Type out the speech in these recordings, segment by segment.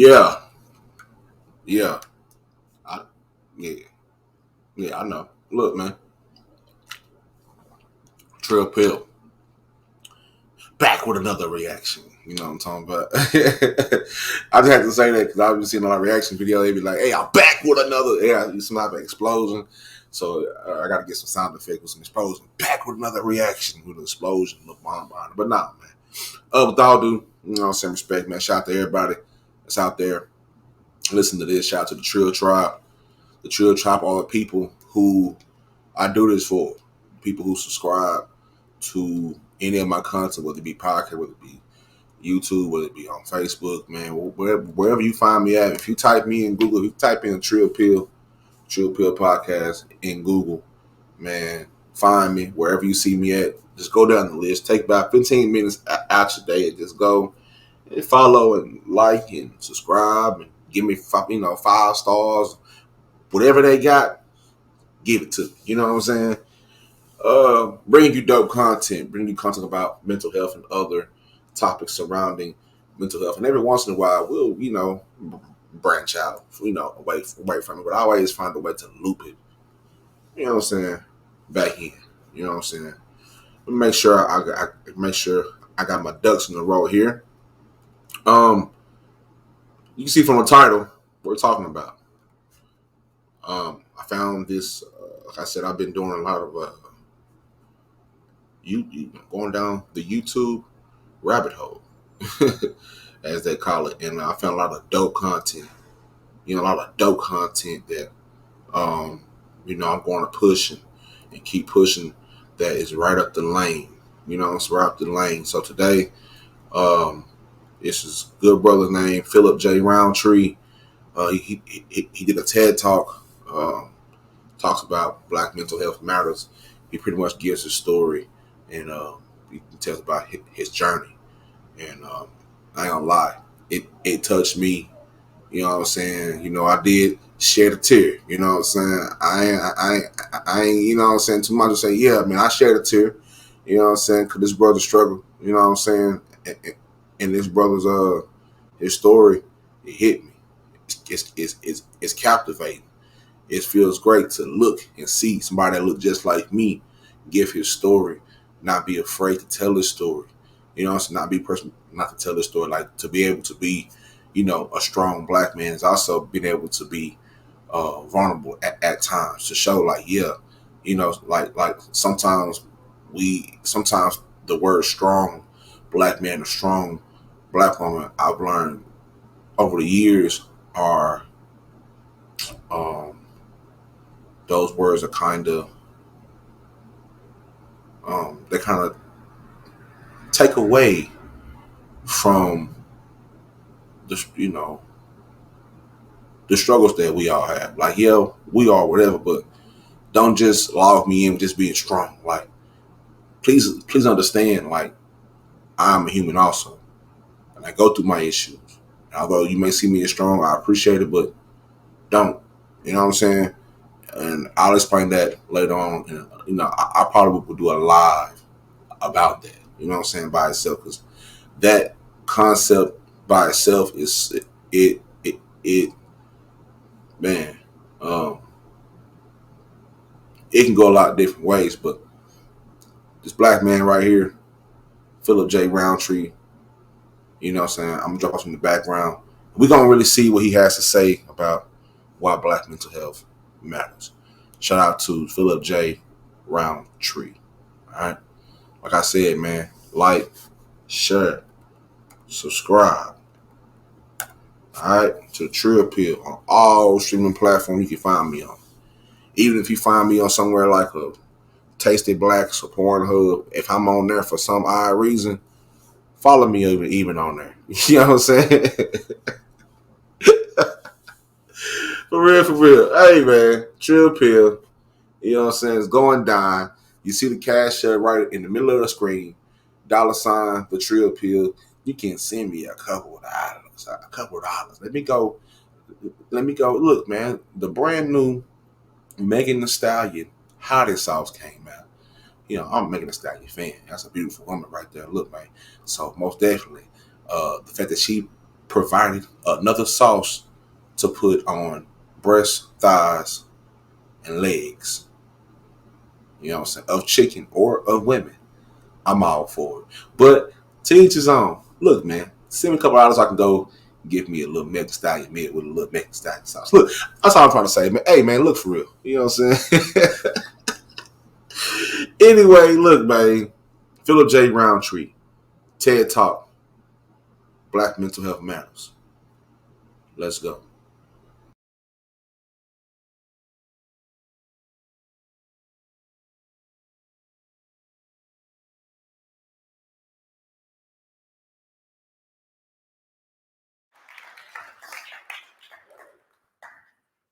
Yeah, yeah, I, yeah, yeah. I know. Look, man, Trill Pill back with another reaction. You know what I'm talking about? I just had to say that because I've been seeing a lot of reaction videos. They be like, "Hey, I'm back with another." Yeah, some type of explosion. So I got to get some sound effect with some explosion. Back with another reaction with an explosion, little bomb on it. But nah, man. With all due, you know what I'm saying, respect, man. Shout out to everybody that's out there. Listen to this. Shout out to the Trill Tribe. The Trill Tribe, all the people who I do this for. People who subscribe to any of my content, whether it be podcast, whether it be YouTube, whether it be on Facebook, man, wherever you find me at. If you type me in Google, if you type in Trill Pill Podcast in Google, man, find me wherever you see me at. Just go down the list. Take about 15 minutes out your day and just go and follow and like and subscribe and give me 5 stars. Whatever they got, give it to me. You know what I'm saying? Bring you dope content. Bring you content about mental health and other topics surrounding mental health. And every once in a while, we'll branch out, away from it. But I always find a way to loop it. You know what I'm saying? Back in. You know what I'm saying? Make sure I got my ducks in a row here. You can see from the title what we're talking about. I found this. Like I said, I've been doing a lot of going down the YouTube rabbit hole, as they call it, and I found a lot of dope content. A lot of dope content that I'm going to push and keep pushing. That is right up the lane. It's right up the lane. So today, this is a good brother named Phillip J. Roundtree. He did a TED talk. Talks about Black mental health matters. He pretty much gives his story, and he tells about his journey. And I ain't gonna lie, it touched me. You know what I'm saying? I did shed a tear. You know what I'm saying? I ain't you know what I'm saying, too much to say, yeah, man, I shed a tear. You know what I'm saying? Because this brother struggled. You know what I'm saying? And this brother's his story, it hit me. It's captivating. It feels great to look and see somebody that look just like me give his story, not be afraid to tell his story. Not be person not to tell his story, like to be able to be, a strong Black man is also being able to be vulnerable at times to show like, yeah, like sometimes the word strong Black man or strong Black woman, I've learned over the years are those words are kind of they kind of take away from the the struggles that we all have. Like, yeah, we are whatever, but don't just log me in with just being strong. Like, please understand, like, I'm a human also, and I go through my issues. And although you may see me as strong, I appreciate it, but don't. You know what I'm saying? And I'll explain that later on. And, I probably would do a live about that. You know what I'm saying? By itself, because that concept by itself is it man. It can go a lot of different ways, but this Black man right here, Phillip J. Roundtree, you know what I'm saying? I'm gonna drop off in the background. We're gonna really see what he has to say about why Black mental health matters. Shout out to Phillip J. Roundtree. All right. Like I said, man, like, share, subscribe. All right, to the Trill Pill on all streaming platforms you can find me on. Even if you find me on somewhere like a Tasty Blacks or Pornhub, if I'm on there for some odd reason, follow me even on there. You know what I'm saying? For real. Hey, man, Trill Pill. You know what I'm saying? It's going down. You see the cash app right in the middle of the screen. $ the Trill Pill. You can send me a couple of dollars. Let me go. Look, man, the brand new Megan Thee Stallion hottest sauce came out. I'm a Megan Thee Stallion fan. That's a beautiful woman right there. Look, man. So most definitely, the fact that she provided another sauce to put on breasts, thighs, and legs, you know what I'm saying, of chicken or of women, I'm all for it. But to each his own. Look, man, send me a couple dollars, I can go give me a little Mexican stallion meat with a little Mexican stallion sauce. Look, that's all I'm trying to say, man. Hey, man, look for real. You know what I'm saying? Anyway, look, man. Phillip J. Roundtree, TED Talk, Black Mental Health Matters. Let's go.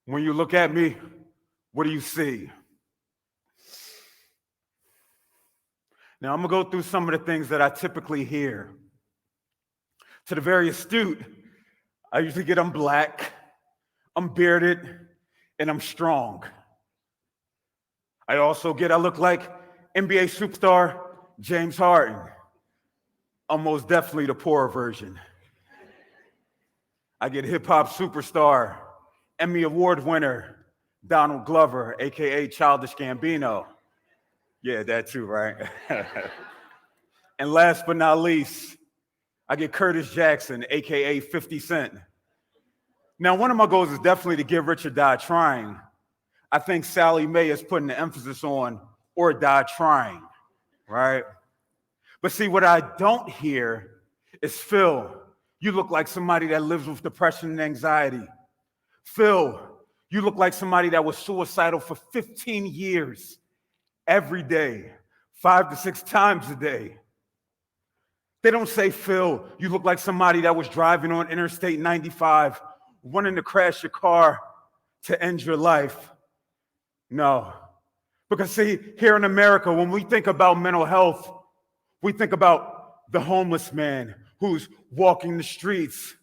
When you look at me, what do you see? Now, I'm going to go through some of the things that I typically hear. To the very astute, I usually get I'm black, I'm bearded, and I'm strong. I also get I look like NBA superstar James Harden. I'm most definitely the poorer version. I get hip-hop superstar, Emmy Award winner, Donald Glover, AKA Childish Gambino. Yeah, that too, right? And last but not least, I get Curtis Jackson, AKA 50 Cent. Now, one of my goals is definitely to get rich or die trying. I think Sally Mae is putting the emphasis on or die trying, right? But see, what I don't hear is, Phil, you look like somebody that lives with depression and anxiety. Phil, you look like somebody that was suicidal for 15 years, every day, 5 to 6 times a day. They don't say, Phil, you look like somebody that was driving on Interstate 95, wanting to crash your car to end your life. No. Because see, here in America, when we think about mental health, we think about the homeless man who's walking the streets,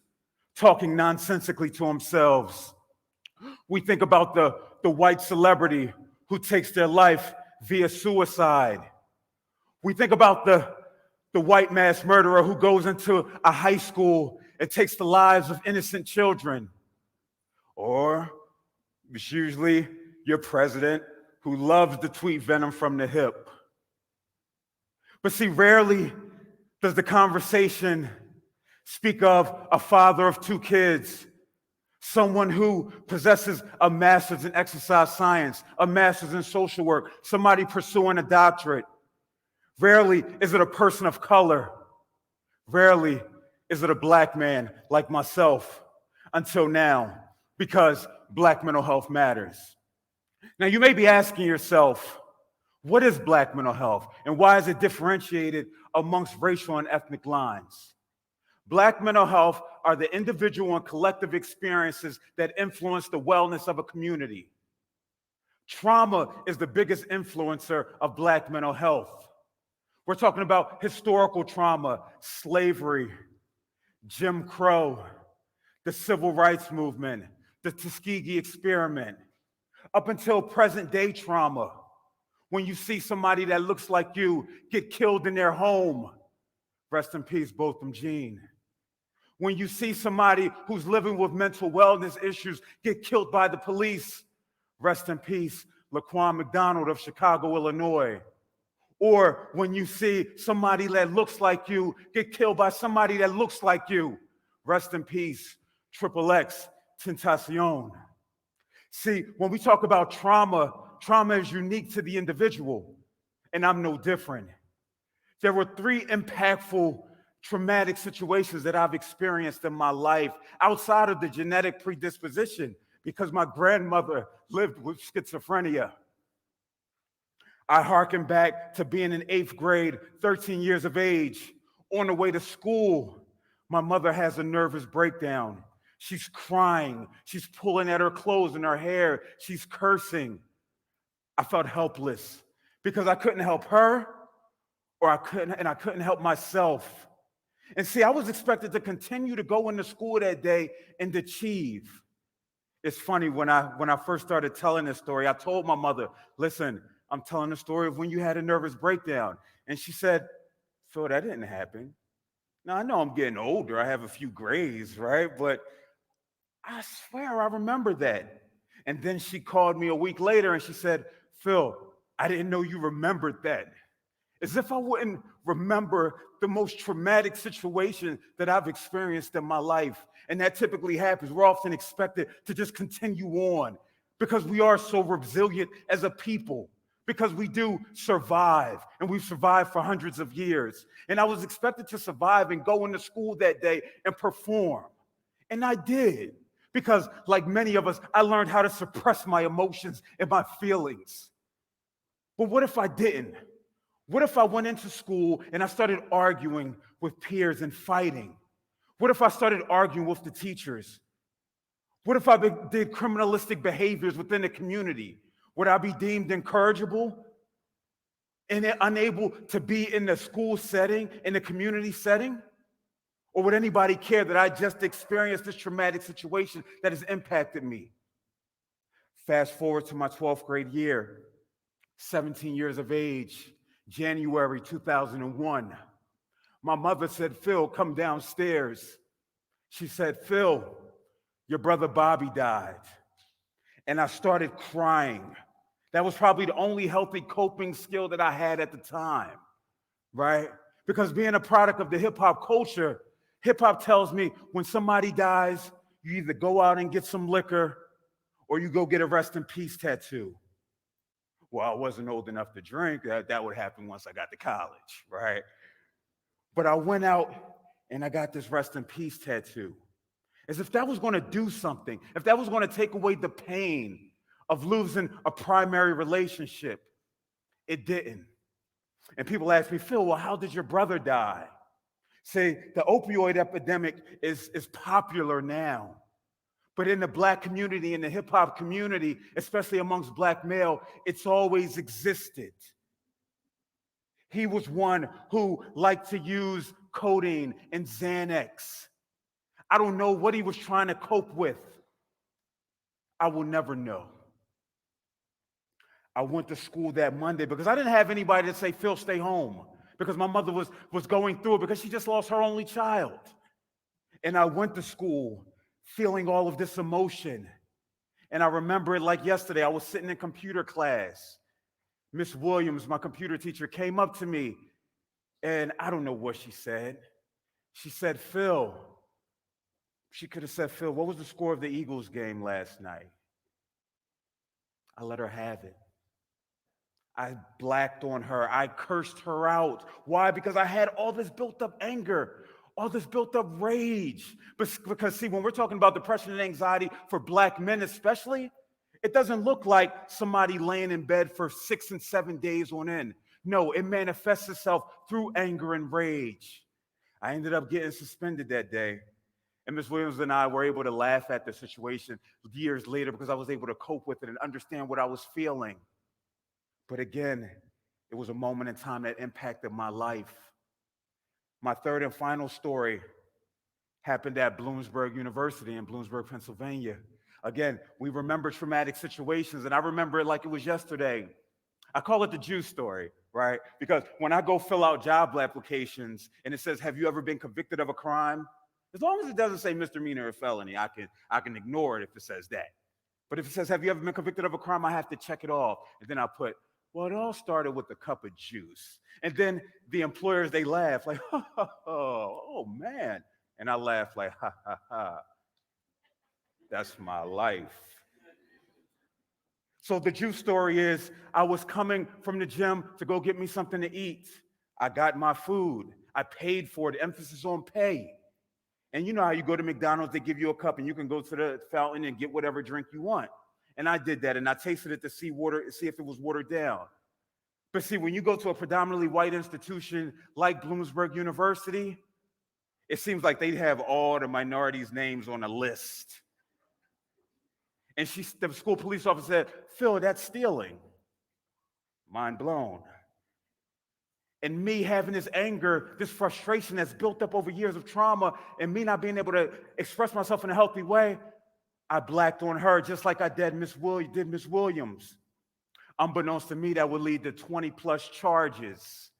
talking nonsensically to themselves. We think about the white celebrity who takes their life via suicide. We think about the white mass murderer who goes into a high school and takes the lives of innocent children. Or it's usually your president who loves to tweet venom from the hip. But see, rarely does the conversation speak of a father of 2 kids, someone who possesses a master's in exercise science, a master's in social work, somebody pursuing a doctorate. Rarely is it a person of color. Rarely is it a black man like myself, until now, because black mental health matters. Now, you may be asking yourself, what is black mental health and why is it differentiated amongst racial and ethnic lines? Black mental health are the individual and collective experiences that influence the wellness of a community. Trauma is the biggest influencer of black mental health. We're talking about historical trauma, slavery, Jim Crow, the civil rights movement, the Tuskegee experiment, up until present day trauma. When you see somebody that looks like you get killed in their home, rest in peace, Botham Jean. When you see somebody who's living with mental wellness issues get killed by the police, rest in peace, Laquan McDonald of Chicago, Illinois. Or when you see somebody that looks like you get killed by somebody that looks like you, rest in peace, Triple X Tentacion. See, when we talk about trauma, trauma is unique to the individual, and I'm no different. There were 3 impactful traumatic situations that I've experienced in my life outside of the genetic predisposition because my grandmother lived with schizophrenia. I hearken back to being in 8th grade, 13 years of age. On the way to school, my mother has a nervous breakdown. She's crying. She's pulling at her clothes and her hair. She's cursing. I felt helpless because I couldn't help her I couldn't help myself. And see, I was expected to continue to go into school that day and achieve. It's funny, when I first started telling this story, I told my mother, listen, I'm telling the story of when you had a nervous breakdown. And she said, Phil, that didn't happen. Now, I know I'm getting older. I have a few grays, right? But I swear I remember that. And then she called me a week later and she said, Phil, I didn't know you remembered that. As if I wouldn't remember the most traumatic situation that I've experienced in my life. And that typically happens. We're often expected to just continue on because we are so resilient as a people, because we do survive, and we've survived for hundreds of years. And I was expected to survive and go into school that day and perform. And I did, because like many of us, I learned how to suppress my emotions and my feelings. But what if I didn't? What if I went into school and I started arguing with peers and fighting? What if I started arguing with the teachers? What if I did criminalistic behaviors within the community? Would I be deemed incorrigible and unable to be in the school setting, in the community setting? Or would anybody care that I just experienced this traumatic situation that has impacted me? Fast forward to my 12th grade year, 17 years of age, January 2001. My mother said, Phil, come downstairs. She said, Phil, your brother Bobby died. And I started crying. That was probably the only healthy coping skill that I had at the time, right? Because being a product of the hip hop culture, hip hop tells me when somebody dies, you either go out and get some liquor or you go get a rest in peace tattoo. Well, I wasn't old enough to drink. That would happen once I got to college, right? But I went out and I got this rest in peace tattoo. As if that was going to do something, if that was going to take away the pain of losing a primary relationship. It didn't. And people ask me, Phil, well, how did your brother die? Say, the opioid epidemic is popular now. But in the Black community, in the hip hop community, especially amongst Black male, it's always existed. He was one who liked to use codeine and Xanax. I don't know what he was trying to cope with. I will never know. I went to school that Monday because I didn't have anybody to say, Phil, stay home. Because my mother was going through it because she just lost her only child. And I went to school feeling all of this emotion. And I remember it like yesterday. I was sitting in computer class. Miss Williams, my computer teacher, came up to me. And I don't know what she said. She said, Phil. She could have said, Phil, what was the score of the Eagles game last night? I let her have it. I blacked on her. I cursed her out. Why? Because I had all this built up anger, all this built up rage. Because, see, when we're talking about depression and anxiety for Black men especially, it doesn't look like somebody laying in bed for 6 and 7 days on end. No, it manifests itself through anger and rage. I ended up getting suspended that day. And Ms. Williams and I were able to laugh at the situation years later because I was able to cope with it and understand what I was feeling. But again, it was a moment in time that impacted my life. My third and final story happened at Bloomsburg University in Bloomsburg, Pennsylvania. Again, we remember traumatic situations, and I remember it like it was yesterday. I call it the Jew story, right? Because when I go fill out job applications and it says, have you ever been convicted of a crime? As long as it doesn't say misdemeanor or felony, I can ignore it if it says that. But if it says, have you ever been convicted of a crime, I have to check it off. And then I put, well, it all started with a cup of juice. And then the employers, they laugh like, oh man. And I laugh like, ha, ha, ha. That's my life. So the Jew story is, I was coming from the gym to go get me something to eat. I got my food. I paid for it, emphasis on pay. And you know how you go to McDonald's, they give you a cup and you can go to the fountain and get whatever drink you want. And I did that, and I tasted it to see if it was watered down. But see, when you go to a predominantly white institution like Bloomsburg University, it seems like they have all the minorities' names on a list. And the school police officer said, Phil, that's stealing. Mind blown. And me having this anger, this frustration that's built up over years of trauma, and me not being able to express myself in a healthy way, I blacked on her just like I did Miss Williams. Unbeknownst to me, that would lead to 20 plus charges.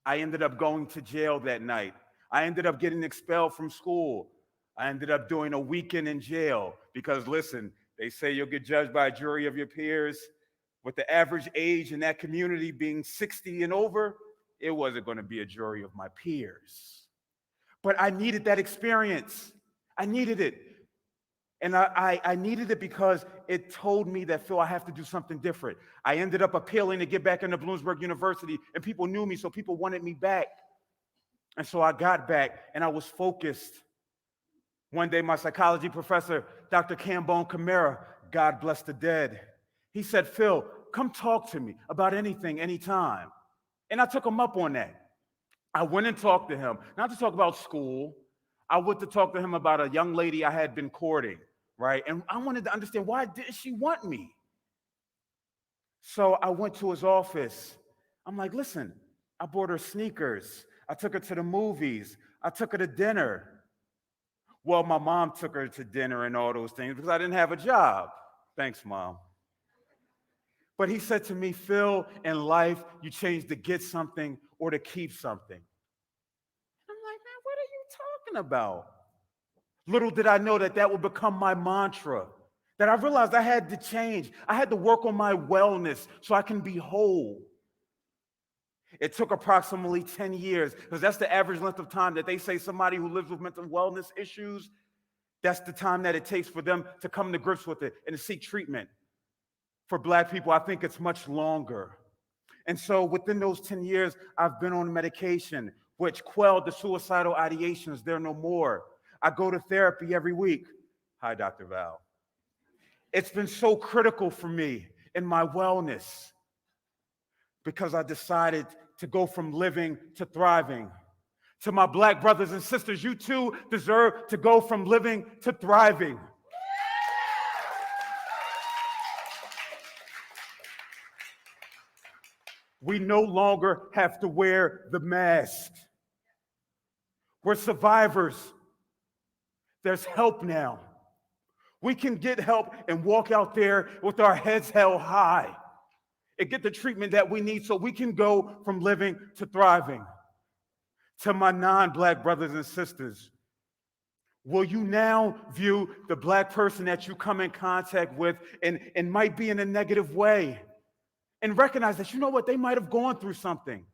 I ended up going to jail that night. I ended up getting expelled from school. I ended up doing a weekend in jail because, listen, they say you'll get judged by a jury of your peers. With the average age in that community being 60 and over, it wasn't going to be a jury of my peers. But I needed that experience. I needed it. And I needed it because it told me that, Phil, I have to do something different. I ended up appealing to get back into Bloomsburg University, and people knew me, so people wanted me back. And so I got back, and I was focused. One day, my psychology professor, Dr. Cambone Camara, God bless the dead, he said, Phil, come talk to me about anything, anytime. And I took him up on that. I went and talked to him, not to talk about school. I went to talk to him about a young lady I had been courting, right? And I wanted to understand, why didn't she want me? So I went to his office. I'm like, listen, I bought her sneakers. I took her to the movies. I took her to dinner. Well, my mom took her to dinner and all those things because I didn't have a job. Thanks, Mom. But he said to me, Phil, in life, you change to get something or to keep something. I'm like, man, what are you talking about? Little did I know that that would become my mantra, that I realized I had to change. I had to work on my wellness so I can be whole. It took approximately 10 years, because that's the average length of time that they say somebody who lives with mental wellness issues, that's the time that it takes for them to come to grips with it and to seek treatment. For Black people, I think it's much longer. And so within those 10 years, I've been on medication, which quelled the suicidal ideations. They're no more. I go to therapy every week. Hi, Dr. Val. It's been so critical for me in my wellness because I decided to go from living to thriving. To my Black brothers and sisters, you too deserve to go from living to thriving. We no longer have to wear the mask. We're survivors. There's help now. We can get help and walk out there with our heads held high and get the treatment that we need so we can go from living to thriving. To my non-Black brothers and sisters, will you now view the Black person that you come in contact with and might be in a negative way and recognize that, you know what, they might have gone through something?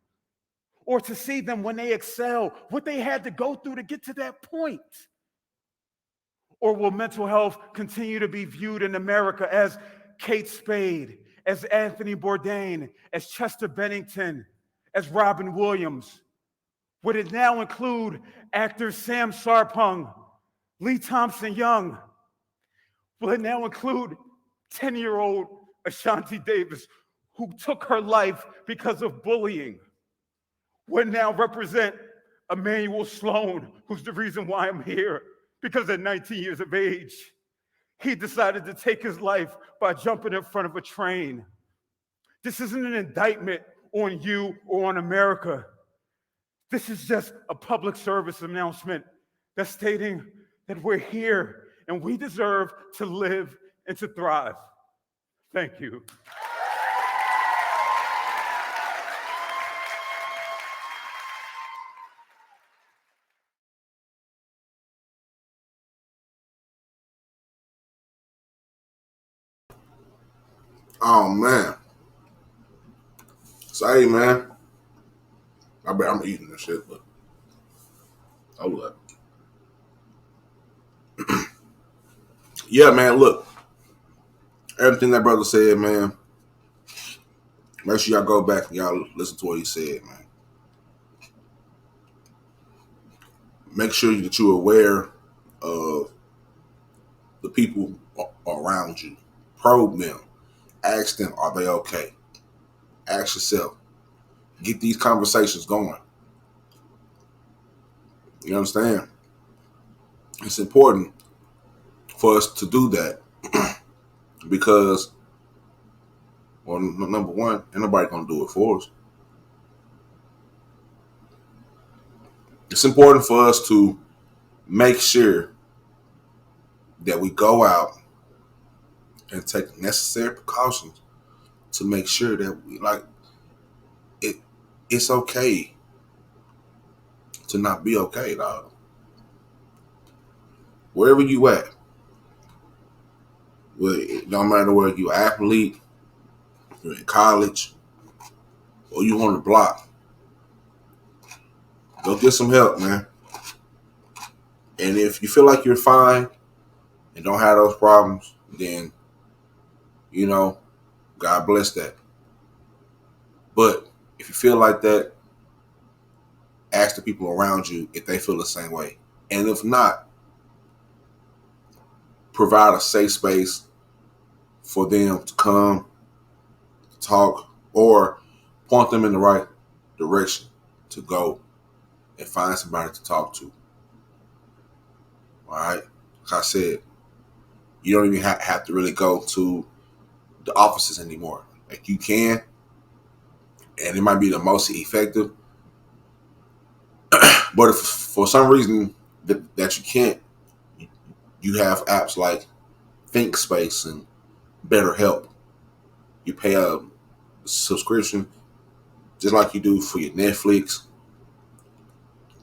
Or to see them when they excel, what they had to go through to get to that point? Or will mental health continue to be viewed in America as Kate Spade, as Anthony Bourdain, as Chester Bennington, as Robin Williams? Would it now include actors Sam Sarpong, Lee Thompson Young? Will it now include 10-year-old Ashanti Davis, who took her life because of bullying? Will it now represent Emmanuel Sloan, who's the reason why I'm here? Because at 19 years of age, he decided to take his life by jumping in front of a train. This isn't an indictment on you or on America. This is just a public service announcement that's stating that we're here and we deserve to live and to thrive. Thank you. Oh man. Say, man. I bet I'm eating this shit, but hold up. Yeah, man, look. Everything that brother said, man. Make sure y'all go back and y'all listen to what he said, man. Make sure that you're aware of the people around you. Probe them. Ask them, are they okay? Ask yourself. Get these conversations going. You understand? It's important for us to do that because, well, number one, ain't nobody gonna do it for us. It's important for us to make sure that we go out and take necessary precautions to make sure that we it's okay to not be okay, dog. Wherever you at, it don't matter whether you an athlete, you're in college, or you on the block, go get some help, man. And if you feel like you're fine and don't have those problems, then, God bless that. But if you feel like that, ask the people around you if they feel the same way. And if not, provide a safe space for them to come, talk, or point them in the right direction to go and find somebody to talk to. All right? Like I said, you don't even have to really go to the offices anymore. Like, you can, and it might be the most effective. But if for some reason that you can't, you have apps like ThinkSpace and BetterHelp. You pay a subscription just like you do for your Netflix,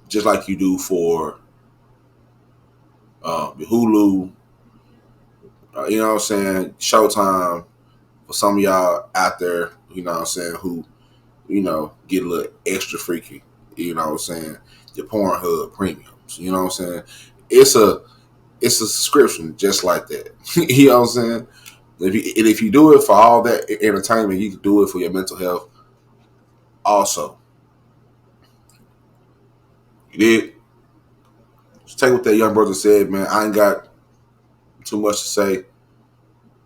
just like you do for your Hulu, you know what I'm saying, Showtime, for some of y'all out there, you know what I'm saying, who, get a little extra freaky, you know what I'm saying, your Pornhub premiums, you know what I'm saying. It's a subscription just like that. You know what I'm saying? If you do it for all that entertainment, you can do it for your mental health also. You did? Just take what that young brother said, man. I ain't got too much to say.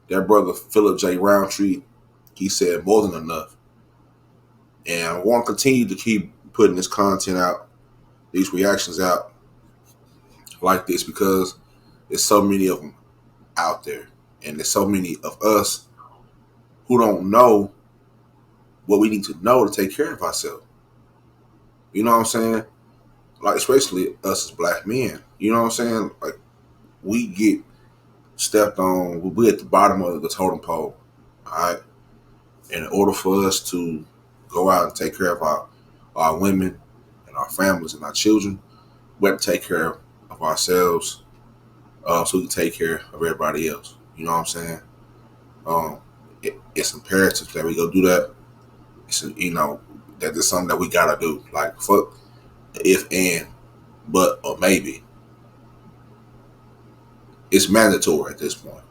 That brother, Phillip J. Roundtree, he said more than enough. And I want to continue to keep putting this content out, these reactions out like this, because there's so many of them out there. And there's so many of us who don't know what we need to know to take care of ourselves. You know what I'm saying? Like, especially us as black men. You know what I'm saying? Like, we get stepped on. We're at the bottom of the totem pole. All right? And in order for us to go out and take care of our women and our families and our children, we have to take care of ourselves, so we can take care of everybody else. You know what I'm saying? It's imperative that we go do that. It's, that is something that we gotta do. Like, fuck if and but or maybe. It's mandatory at this point.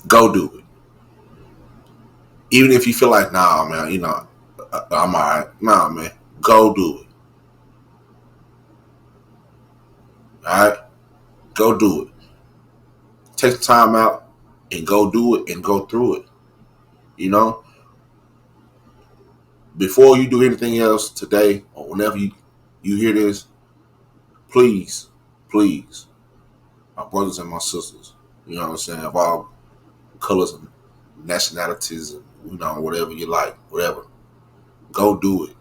Go do it. Even if you feel like, nah, man, I'm alright. Nah, man, go do it. Alright? Go do it. Take the time out and go do it and go through it. You know? Before you do anything else today or whenever you hear this, please, please, my brothers and my sisters, you know what I'm saying, of all colors and nationalities and, whatever you like, whatever, go do it.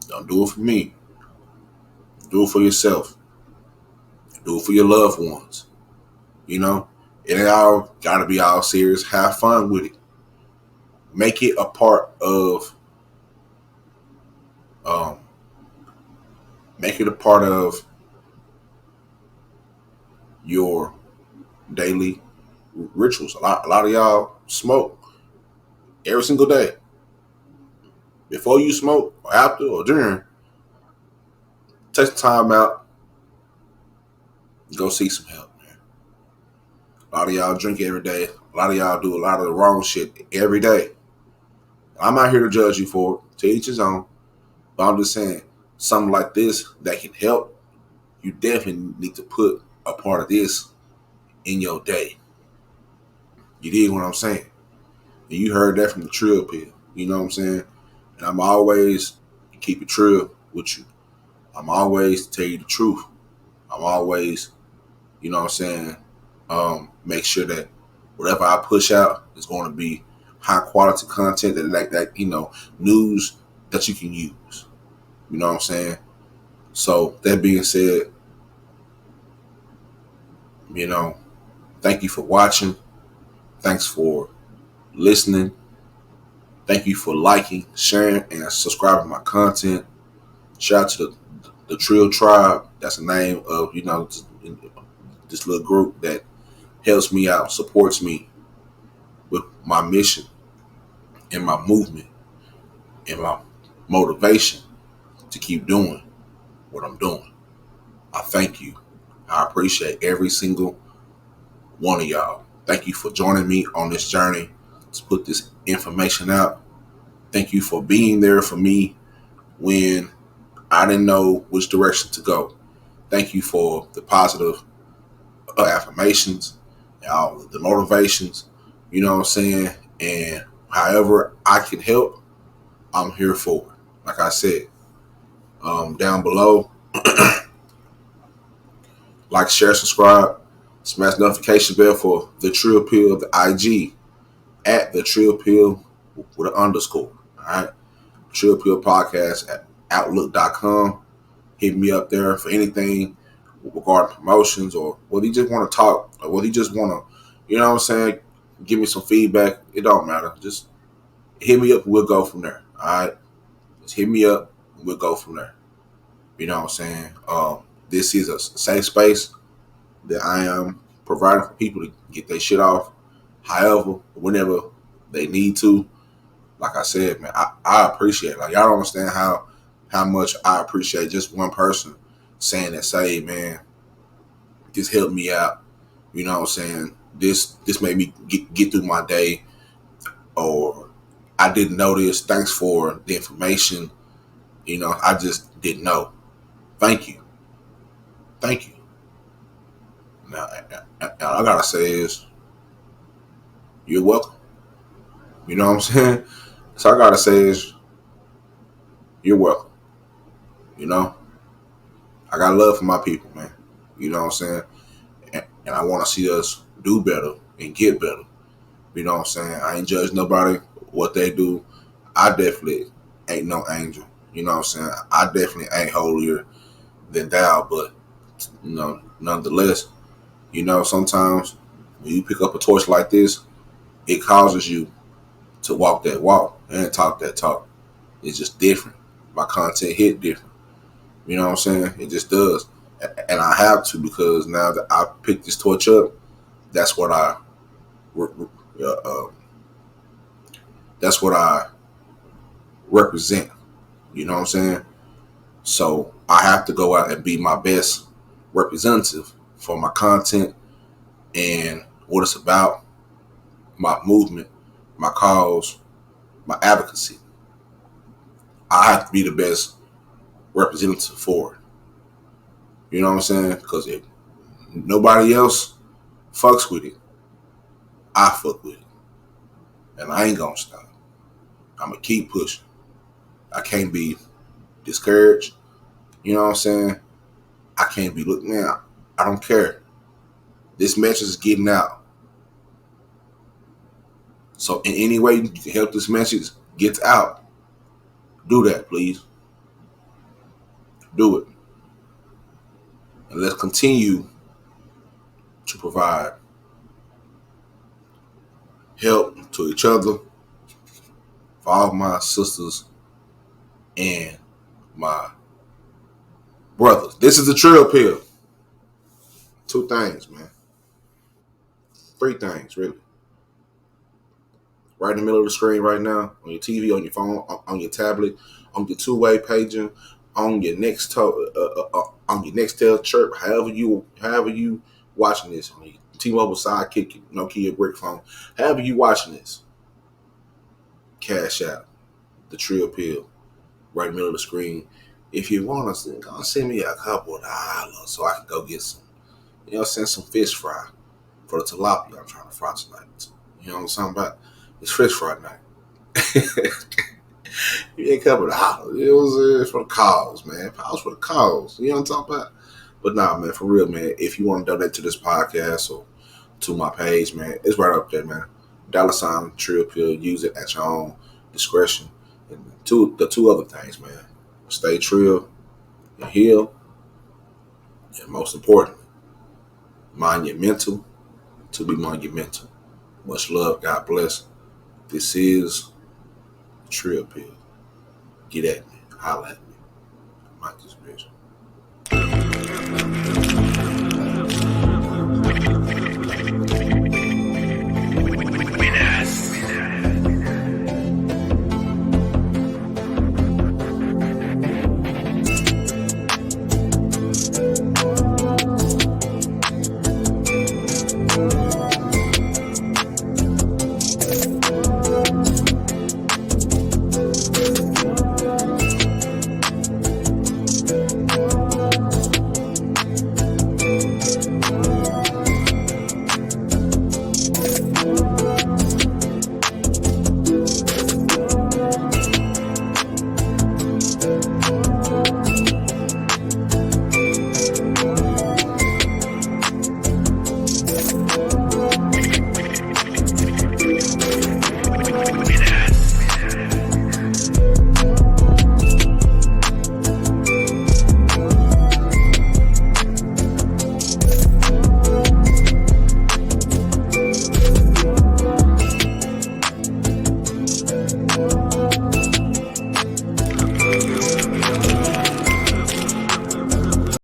Don't do it for me. Do it for yourself. Do it for your loved ones. You know? It ain't all gotta be all serious. Have fun with it. Make it a part of um make it a part of your daily rituals. A lot of y'all smoke every single day. Before you smoke, or after, or during, take some time out, go seek some help, man. A lot of y'all drink every day. A lot of y'all do a lot of the wrong shit every day. I'm not here to judge you for it. To each his own. But I'm just saying, something like this that can help, you definitely need to put a part of this in your day. You dig what I'm saying? And you heard that from the Trill Pill. You know what I'm saying? And I'm always keep it trill with you. I'm always tell you the truth. I'm always, you know what I'm saying, make sure that whatever I push out is going to be high quality content that news that you can use. You know what I'm saying? So that being said, thank you for watching. Thanks for listening. Thank you for liking, sharing, and subscribing to my content. Shout out to the Trill Tribe. That's the name of this little group that helps me out, supports me with my mission and my movement and my motivation to keep doing what I'm doing. I thank you. I appreciate every single one of y'all. Thank you for joining me on this journey to put this information out. Thank you for being there for me when I didn't know which direction to go. Thank you for the positive affirmations, all the motivations, you know what I'm saying? And however I can help, I'm here for it. Like I said, down below, like, share, subscribe, smash the notification bell for the Trill Pill, the IG at the Trill Pill with an underscore. All right. Trill Pill Podcast at outlook.com. Hit me up there for anything regarding promotions, or whether you just want to talk, or whether you just want to, you know what I'm saying, give me some feedback. It don't matter. Just hit me up and we'll go from there. All right. Just hit me up and we'll go from there. You know what I'm saying? This is a safe space that I am providing for people to get their shit off, however, whenever they need to. Like I said, man, I appreciate it. Like, y'all don't understand how much I appreciate just one person saying that, say, man, this helped me out. You know what I'm saying? This made me get through my day, or I didn't know this. Thanks for the information. You know, I just didn't know. Thank you. Thank you. Now, all I gotta say is, you're welcome. You know what I'm saying? So I gotta say is, you're welcome. You know, I got love for my people, man. You know what I'm saying? And I want to see us do better and get better. You know what I'm saying? I ain't judge nobody what they do. I definitely ain't no angel. You know what I'm saying? I definitely ain't holier than thou, but nonetheless, sometimes when you pick up a torch like this, it causes you to walk that walk and talk that talk. It's just different. My content hit different. You know what I'm saying? It just does. And I have to, because now that I picked this torch up, that's what I represent. You know what I'm saying? So I have to go out and be my best representative for my content and what it's about, my movement, my cause, my advocacy. I have to be the best representative for it. You know what I'm saying? Because if nobody else fucks with it, I fuck with it. And I ain't gonna stop. I'm gonna keep pushing. I can't be discouraged. You know what I'm saying? I can't be looking, man, I don't care. This message is getting out. So in any way you can help this message get out, do that, please. Do it. And let's continue to provide help to each other, for all my sisters and my brothers. This is the Trill Pill. 2 things, man. 3 things, really. Right in the middle of the screen right now, on your TV, on your phone, on your tablet, on your two-way paging, on your on your Nextel chirp, however you watching this, on your T-Mobile Sidekick, Nokia brick phone, however you watching this, cash out the Trill Pill right in the middle of the screen. If you want to, go send me a couple of dollars so I can go get some, send some fish fry for the tilapia I'm trying to fry tonight. You know what I'm talking about? It's fish fry night. You ain't couple of dollars. It was for the cause, man. Pause for the cause. You know what I'm talking about? But nah, man, for real, man. If you want to donate to this podcast or to my page, man, it's right up there, man. $ Trill Pill. Use it at your own discretion. And the 2 other things, man. Stay trill and heal. And most importantly, mind your mental to be monumental. Much love. God bless. This is Trill Pill. Get at me. Holla at me. I'm out this bitch.